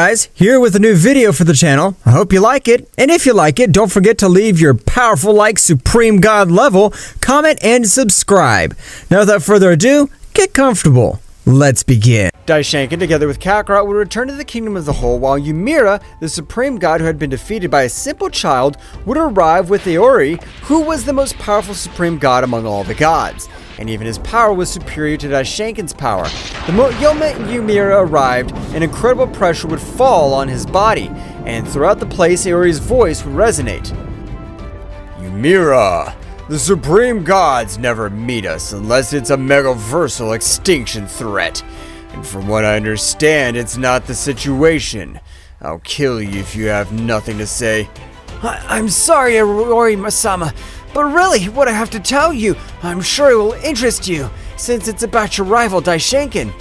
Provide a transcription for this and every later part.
guys, here with a new video for the channel. I hope you like it, and if you like it, don't forget to leave your powerful like Supreme God level, comment, and subscribe. Now without further ado, get comfortable. Let's begin. Daishinkan, together with Kakarot, would return to the Kingdom of the Whole, while Ymira, the Supreme God who had been defeated by a simple child, would arrive with Aoi, who was the most powerful Supreme God among all the gods. And even his power was superior to Daishinkan's power. The moment Ymira arrived, an incredible pressure would fall on his body, and throughout the place, Aoi's voice would resonate. Ymira, the Supreme Gods never meet us unless it's a megaversal extinction threat. And from what I understand, it's not the situation. I'll kill you if you have nothing to say. I'm sorry, Aoi-sama. But really, what I have to tell you, I'm sure it will interest you, since it's about your rival Daishinkan.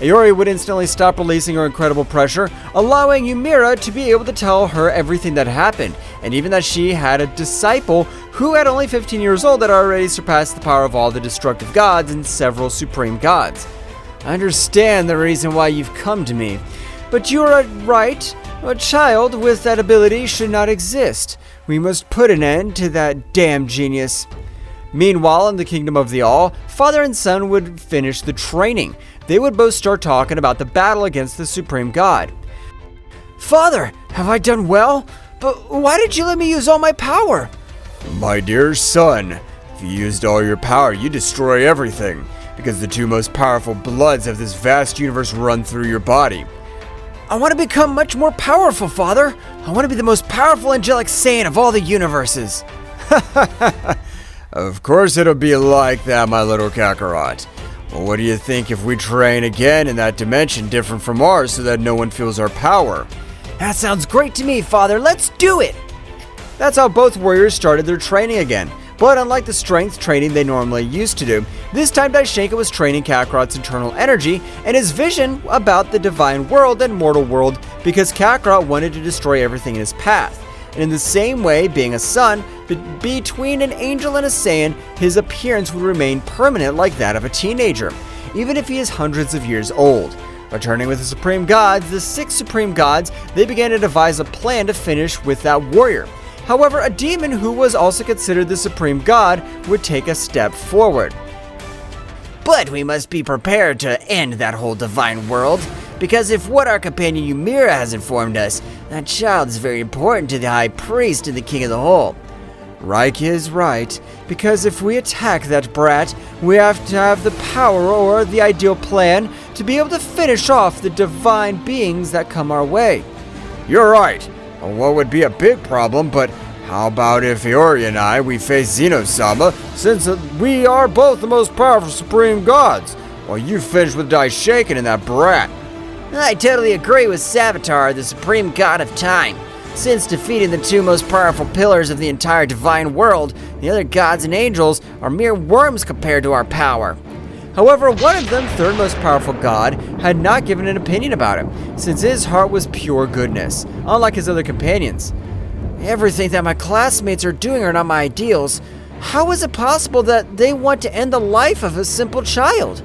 Aoi would instantly stop releasing her incredible pressure, allowing Ymira to be able to tell her everything that happened, and even that she had a disciple who at only 15 years old had already surpassed the power of all the destructive gods and several supreme gods. I understand the reason why you've come to me, but you are right. A child with that ability should not exist. We must put an end to that damn genius. Meanwhile, in the Kingdom of the All, father and son would finish the training. They would both start talking about the battle against the Supreme God. Father, have I done well? But why did you let me use all my power? My dear son, if you used all your power, you destroy everything, because the two most powerful bloods of this vast universe run through your body. I want to become much more powerful, Father. I want to be the most powerful angelic Saiyan of all the universes. Of course it'll be like that, my little Kakarot. Well, what do you think if we train again in that dimension different from ours so that no one feels our power? That sounds great to me, Father. Let's do it! That's how both warriors started their training again. But unlike the strength training they normally used to do, this time Daishinkan was training Kakarot's internal energy and his vision about the divine world and mortal world, because Kakarot wanted to destroy everything in his path. And in the same way, being a son, between an angel and a Saiyan, his appearance would remain permanent like that of a teenager, even if he is hundreds of years old. Returning with the Supreme Gods, the 6 Supreme Gods, they began to devise a plan to finish with that warrior. However, a demon who was also considered the Supreme God would take a step forward. But we must be prepared to end that whole divine world, because if what our companion Ymira has informed us, that child is very important to the High Priest and the King of the Whole. Reich is right, because if we attack that brat, we have to have the power or the ideal plan to be able to finish off the divine beings that come our way. You're right. What would be a big problem, but how about if Aoi and we face Zeno-sama, since we are both the most powerful Supreme Gods, while you finish with Daishinkan and that brat? I totally agree with Savitar, the Supreme God of Time. Since defeating the 2 most powerful pillars of the entire divine world, the other gods and angels are mere worms compared to our power. However, one of them, third most powerful god, had not given an opinion about him, since his heart was pure goodness, unlike his other companions. Everything that my classmates are doing are not my ideals. How is it possible that they want to end the life of a simple child?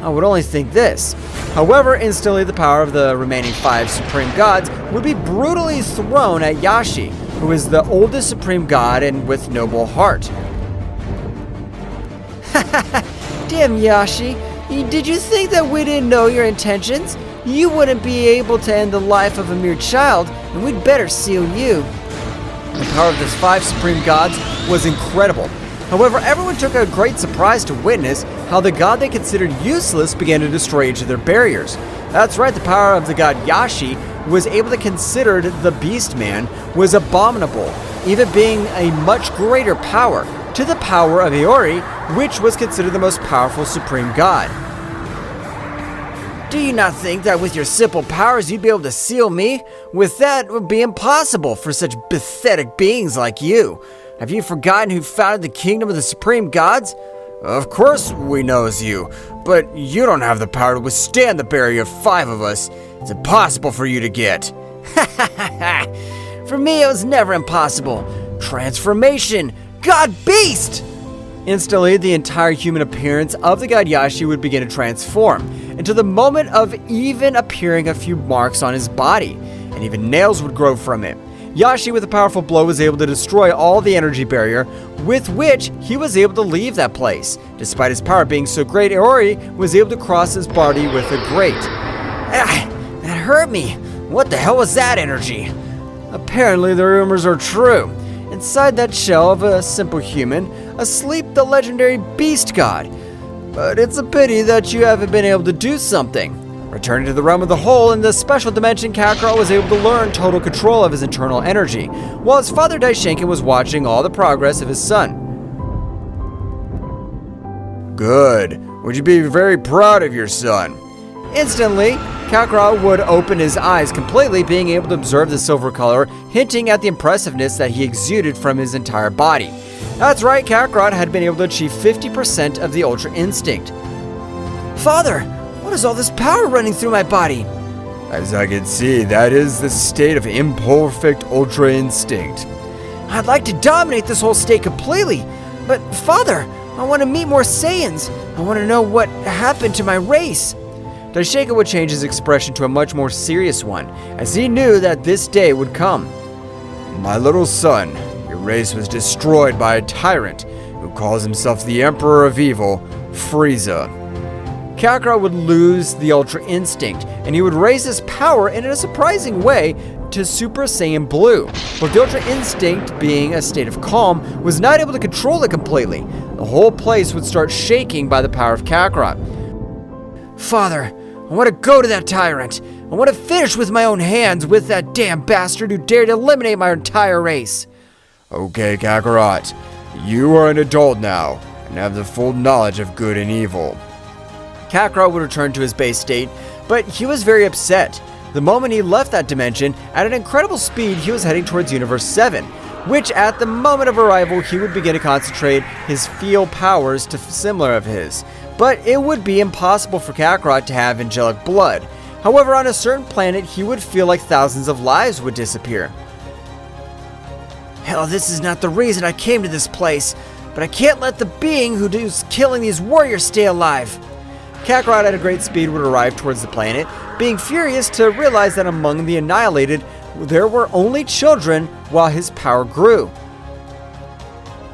I would only think this. However, instantly the power of the remaining 5 Supreme Gods would be brutally thrown at Yashi, who is the oldest Supreme God and with noble heart. Damn, Yashi, did you think that we didn't know your intentions? You wouldn't be able to end the life of a mere child, and we'd better seal you. The power of these 5 Supreme Gods was incredible. However, everyone took a great surprise to witness how the god they considered useless began to destroy each of their barriers. That's right, the power of the god Yashi was able to consider the Beast Man was abominable, even being a much greater power to the power of Aoi, which was considered the most powerful Supreme God. Do you not think that with your simple powers you'd be able to seal me? With that, it would be impossible for such pathetic beings like you. Have you forgotten who founded the Kingdom of the Supreme Gods? Of course we knows you, but you don't have the power to withstand the barrier of 5 of us. It's impossible for you to get. For me, it was never impossible. Transformation! God Beast! Instantly, the entire human appearance of the god Yashi would begin to transform, until the moment of even appearing a few marks on his body, and even nails would grow from it. Yashi, with a powerful blow, was able to destroy all the energy barrier, with which he was able to leave that place. Despite his power being so great, Iori was able to cross his body with a grate. That hurt me. What the hell was that energy? Apparently the rumors are true. Inside that shell of a simple human, asleep the legendary beast god. But it's a pity that you haven't been able to do something. Returning to the realm of the whole, in the special dimension, Kakarot was able to learn total control of his internal energy, while his father Daishinkan was watching all the progress of his son. Good. Would you be very proud of your son? Instantly, Kakarot would open his eyes completely, being able to observe the silver color, hinting at the impressiveness that he exuded from his entire body. That's right, Kakarot had been able to achieve 50% of the Ultra Instinct. Father, what is all this power running through my body? As I can see, that is the state of imperfect Ultra Instinct. I'd like to dominate this whole state completely, but Father, I want to meet more Saiyans. I want to know what happened to my race. Daishinkan would change his expression to a much more serious one, as he knew that this day would come. My little son, your race was destroyed by a tyrant who calls himself the Emperor of Evil, Frieza. Kakarot would lose the Ultra Instinct, and he would raise his power in a surprising way to Super Saiyan Blue. But the Ultra Instinct, being a state of calm, was not able to control it completely. The whole place would start shaking by the power of Kakarot. Father, I want to go to that tyrant. I want to finish with my own hands with that damn bastard who dared to eliminate my entire race. Okay, Kakarot, you are an adult now, and have the full knowledge of good and evil. Kakarot would return to his base state, but he was very upset. The moment he left that dimension, at an incredible speed, he was heading towards Universe 7, which at the moment of arrival, he would begin to concentrate his feel powers to similar of his. But it would be impossible for Kakarot to have angelic blood. However, on a certain planet, he would feel like thousands of lives would disappear. Hell, this is not the reason I came to this place, but I can't let the being who is killing these warriors stay alive. Kakarot at a great speed would arrive towards the planet, being furious to realize that among the annihilated, there were only children while his power grew.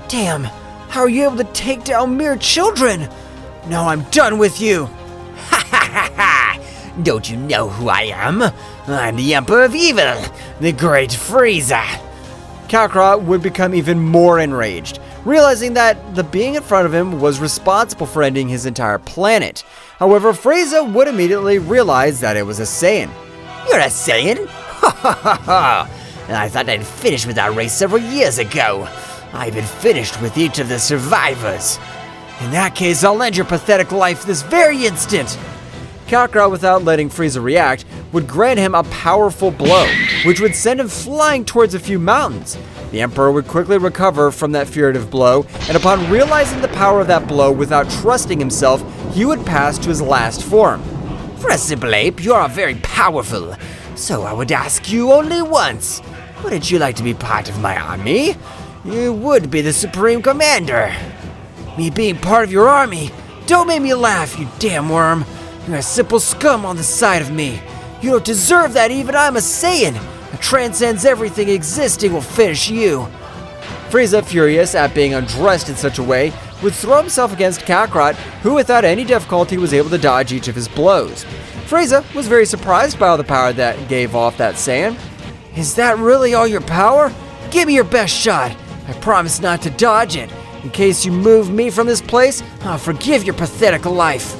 Damn, how are you able to take down mere children? No, I'm done with you. Ha ha ha ha! Don't you know who I am? I'm the Emperor of Evil, the Great Frieza. Kakarot would become even more enraged, realizing that the being in front of him was responsible for ending his entire planet. However, Frieza would immediately realize that it was a Saiyan. You're a Saiyan? Ha ha ha ha! I thought I'd finished with our race several years ago. I've been finished with each of the survivors. In that case, I'll end your pathetic life this very instant. Kakarot, without letting Frieza react, would grant him a powerful blow, which would send him flying towards a few mountains. The Emperor would quickly recover from that furtive blow, and upon realizing the power of that blow without trusting himself, he would pass to his last form. For a simple ape, you are very powerful. So I would ask you only once. Wouldn't you like to be part of my army? You would be the Supreme Commander. Me being part of your army? Don't make me laugh, you damn worm. You're a simple scum on the side of me. You don't deserve that, even I'm a Saiyan. That transcends everything existing will finish you. Frieza, furious at being undressed in such a way, would throw himself against Kakarot, who without any difficulty was able to dodge each of his blows. Frieza was very surprised by all the power that gave off that Saiyan. Is that really all your power? Give me your best shot. I promise not to dodge it. In case you move me from this place, I'll forgive your pathetic life.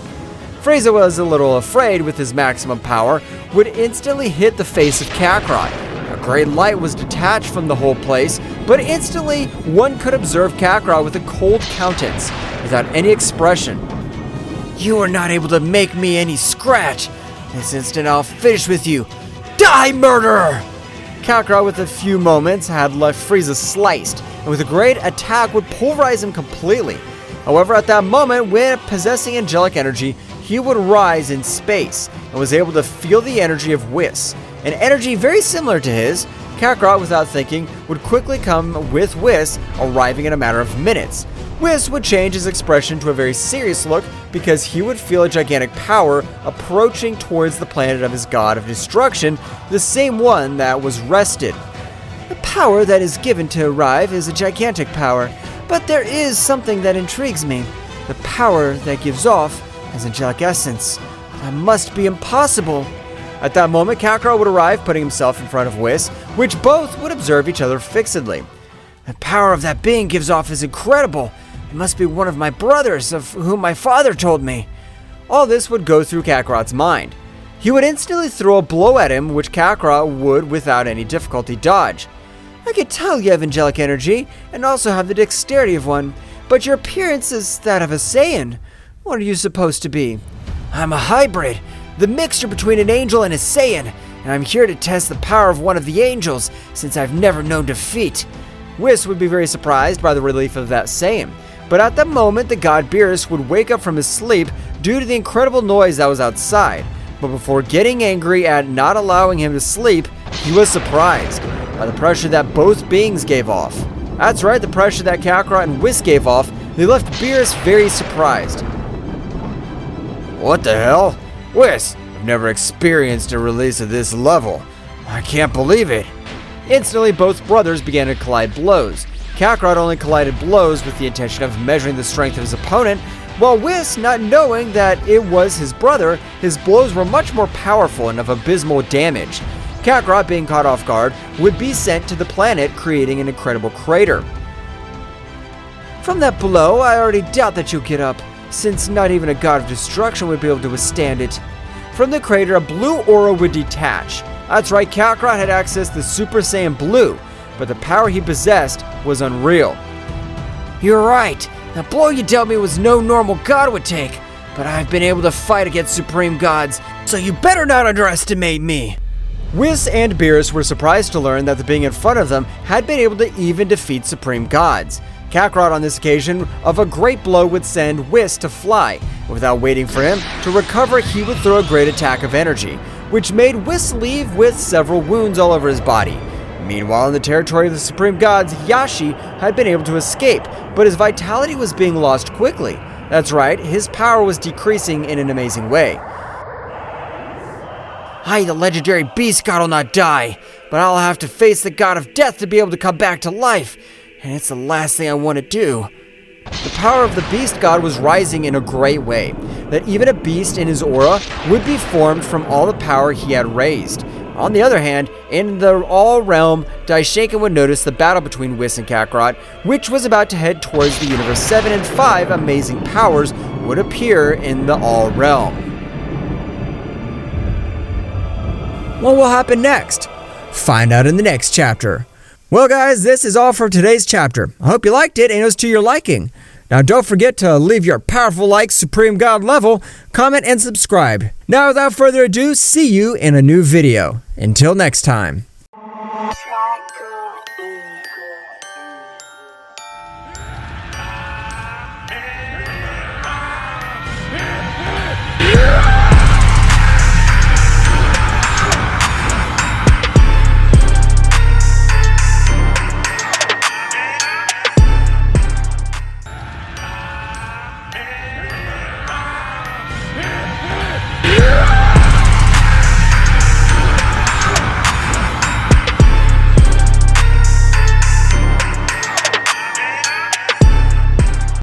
Frieza was a little afraid with his maximum power, would instantly hit the face of Kakarot. A great light was detached from the whole place, but instantly one could observe Kakarot with a cold countenance, without any expression. You are not able to make me any scratch. This instant I'll finish with you. Die, murderer! Kakarot, with a few moments, had left Frieza sliced, and with a great attack would pulverize him completely. However, at that moment, when possessing angelic energy, he would rise in space, and was able to feel the energy of Whis, an energy very similar to his. Kakarot, without thinking, would quickly come with Whis, arriving in a matter of minutes. Whis would change his expression to a very serious look because he would feel a gigantic power approaching towards the planet of his god of destruction, the same one that was rested. The power that is given to arrive is a gigantic power, but there is something that intrigues me. The power that gives off has angelic essence. That must be impossible. At that moment, Kakarot would arrive, putting himself in front of Whis, which both would observe each other fixedly. The power of that being gives off is incredible. It must be one of my brothers, of whom my father told me. All this would go through Kakarot's mind. He would instantly throw a blow at him, which Kakarot would, without any difficulty, dodge. I could tell you have angelic energy, and also have the dexterity of one, but your appearance is that of a Saiyan. What are you supposed to be? I'm a hybrid, the mixture between an angel and a Saiyan, and I'm here to test the power of one of the angels, since I've never known defeat. Whis would be very surprised by the relief of that saying. But at that moment, the god Beerus would wake up from his sleep due to the incredible noise that was outside. But before getting angry at not allowing him to sleep, he was surprised by the pressure that both beings gave off. That's right, the pressure that Kakarot and Whis gave off, they left Beerus very surprised. What the hell? Whis, I've never experienced a release of this level. I can't believe it. Instantly, both brothers began to collide blows. Kakarot only collided blows with the intention of measuring the strength of his opponent, while Whis, not knowing that it was his brother, his blows were much more powerful and of abysmal damage. Kakarot, being caught off guard, would be sent to the planet, creating an incredible crater. From that blow, I already doubt that you'll get up, since not even a god of destruction would be able to withstand it. From the crater, a blue aura would detach. That's right, Kakarot had access to Super Saiyan Blue, but the power he possessed was unreal. You're right. That blow you dealt me was no normal god would take, but I've been able to fight against supreme gods, so you better not underestimate me. Whis and Beerus were surprised to learn that the being in front of them had been able to even defeat supreme gods. Kakarot on this occasion of a great blow would send Whis to fly. Without waiting for him to recover, he would throw a great attack of energy, which made Whis leave with several wounds all over his body. Meanwhile, in the territory of the supreme gods, Yashi had been able to escape, but his vitality was being lost quickly. That's right, his power was decreasing in an amazing way. I, the legendary beast god, will not die, but I'll have to face the god of death to be able to come back to life, and it's the last thing I want to do. The power of the beast god was rising in a great way, that even a beast in his aura would be formed from all the power he had raised. On the other hand, in the All Realm, Daishinkan would notice the battle between Whis and Kakarot, which was about to head towards the Universe 7, and 5 amazing powers would appear in the All Realm. What will happen next? Find out in the next chapter. Well guys, this is all for today's chapter. I hope you liked it and it was to your liking. Now don't forget to leave your powerful like Supreme God level, comment, and subscribe. Now without further ado, see you in a new video. Until next time.